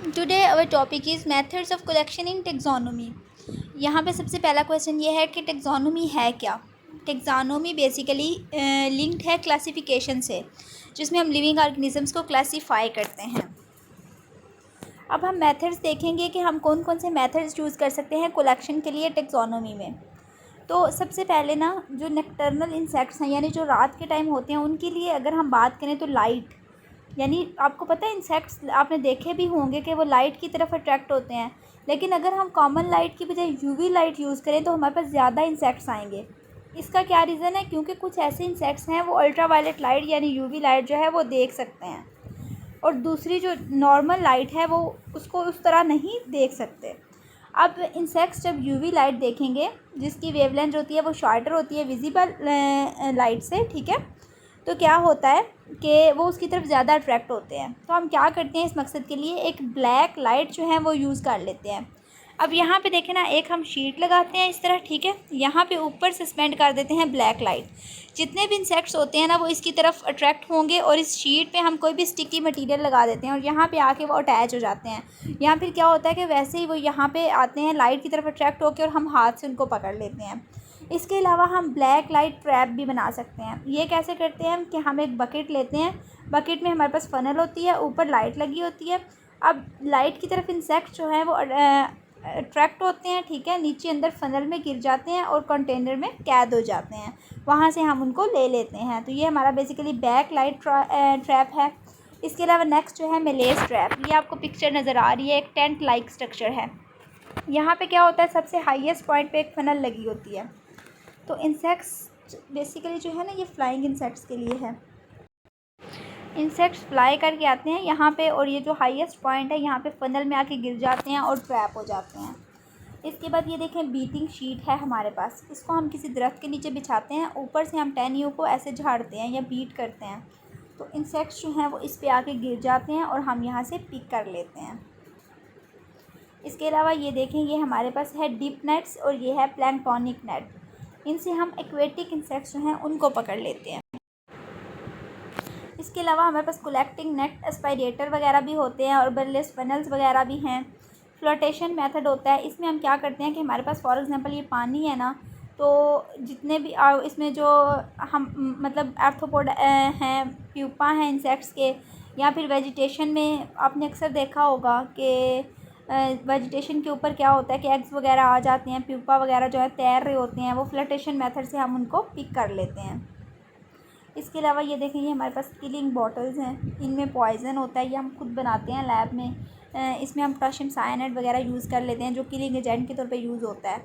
Today our topic is methods of collection in taxonomy. यहाँ पे सबसे पहला क्वेश्चन ये है कि टेक्सोनोमी है क्या। टेक्सोनोमी बेसिकली लिंक्ड है क्लासिफिकेशन से, जिसमें हम लिविंग ऑर्गेनिजम्स को क्लासीफाई करते हैं। अब हम मेथड्स देखेंगे कि हम कौन कौन से मेथड्स यूज़ कर सकते हैं कलेक्शन के लिए टेक्सोनोमी में। तो सबसे पहले ना, जो नेक्टर्नल इंसेक्ट्स हैं यानी जो रात के टाइम होते हैं, उनके लिए अगर हम बात करें तो लाइट, यानी आपको पता है इंसेक्ट्स आपने देखे भी होंगे कि वो लाइट की तरफ अट्रैक्ट होते हैं। लेकिन अगर हम कॉमन लाइट की बजाय यूवी लाइट यूज़ करें तो हमारे पास ज़्यादा इंसेक्ट्स आएंगे। इसका क्या रीज़न है? क्योंकि कुछ ऐसे इंसेक्ट्स हैं वो अल्ट्रा वायलेट लाइट यानी यूवी लाइट जो है वो देख सकते हैं, और दूसरी जो नॉर्मल लाइट है वो उसको उस तरह नहीं देख सकते। अब इंसेक्ट्स जब यूवी लाइट देखेंगे, जिसकी वेवलेंथ होती है वो शॉर्टर होती है विजिबल लाइट से, ठीक है, तो क्या होता है कि वो उसकी तरफ ज़्यादा अट्रैक्ट होते हैं। तो हम क्या करते हैं, इस मकसद के लिए एक ब्लैक लाइट जो है वो यूज़ कर लेते हैं। अब यहाँ पे देखें ना, एक हम शीट लगाते हैं इस तरह, ठीक है, यहाँ पे ऊपर सस्पेंड कर देते हैं ब्लैक लाइट। जितने भी इंसेक्ट्स होते हैं ना वो इसकी तरफ अट्रैक्ट होंगे, और इस शीट पे हम कोई भी स्टिकी मटेरियल लगा देते हैं और यहाँ पे आके वो अटैच हो जाते हैं। यहाँ फिर क्या होता है कि वैसे ही वो यहाँ पे आते हैं लाइट की तरफ अट्रैक्ट होकर, और हम हाथ से उनको पकड़ लेते हैं। इसके अलावा हम ब्लैक लाइट ट्रैप भी बना सकते हैं। ये कैसे करते हैं कि हम एक बकेट लेते हैं, बकेट में हमारे पास फ़नल होती है, ऊपर लाइट लगी होती है। अब लाइट की तरफ इंसेक्ट जो है वो अट्रैक्ट होते हैं, ठीक है, नीचे अंदर फ़नल में गिर जाते हैं और कंटेनर में कैद हो जाते हैं, वहाँ से हम उनको ले लेते हैं। तो ये हमारा बेसिकली बैक लाइट ट्रैप है। इसके अलावा नेक्स्ट जो है मेलेस ट्रैप। ये आपको पिक्चर नज़र आ रही है, एक टेंट लाइक स्ट्रक्चर है। यहाँ पे क्या होता है, सबसे हाईएस्ट पॉइंट पे एक फ़नल लगी होती है। तो इंसेक्ट्स बेसिकली जो है ना, ये फ्लाइंग इंसेक्ट्स के लिए है। इंसेक्ट्स फ्लाई करके आते हैं यहाँ पे, और ये जो हाईएस्ट पॉइंट है यहाँ पे फ़नल में आके गिर जाते हैं और ट्रैप हो जाते हैं। इसके बाद ये देखें, बीटिंग शीट है हमारे पास। इसको हम किसी दरख्त के नीचे बिछाते हैं, ऊपर से हम टहनियों को ऐसे झाड़ते हैं या बीट करते हैं, तो इंसेक्ट्स जो हैं वो इस पर आके गिर जाते हैं और हम यहाँ से पिक कर लेते हैं। इसके अलावा ये देखें, ये हमारे पास है डिप नेट्स और ये है प्लैंक्टोनिक नेट। इनसे हम एक्वेटिक इंसेक्ट्स जो हैं उनको पकड़ लेते हैं। इसके अलावा हमारे पास कलेक्टिंग नेट एस्पायरेटर वगैरह भी होते हैं, और बर्लेस फनल्स वगैरह भी हैं। फ्लोटेशन मेथड होता है, इसमें हम क्या करते हैं कि हमारे पास फॉर एग्जांपल ये पानी है ना, तो जितने भी इसमें जो हम मतलब आर्थ्रोपोड हैं, प्यूपा हैं इंसेक्ट्स के, या फिर वेजिटेशन में आपने अक्सर देखा होगा कि वेजिटेशन के ऊपर क्या होता है कि एग्स वगैरह आ जाते हैं, प्यूपा वगैरह जो है तैर रहे होते हैं, वो फ्लोटेशन मेथड से हम उनको पिक कर लेते हैं। इसके अलावा ये देखें, ये हमारे पास किलिंग बॉटल्स हैं, इनमें पॉइज़न होता है, ये हम खुद बनाते हैं लैब में। इसमें हम पोटेशियम साइनाइड वगैरह यूज़ कर लेते हैं, जो किलिंग एजेंट के तौर पे यूज़ होता है।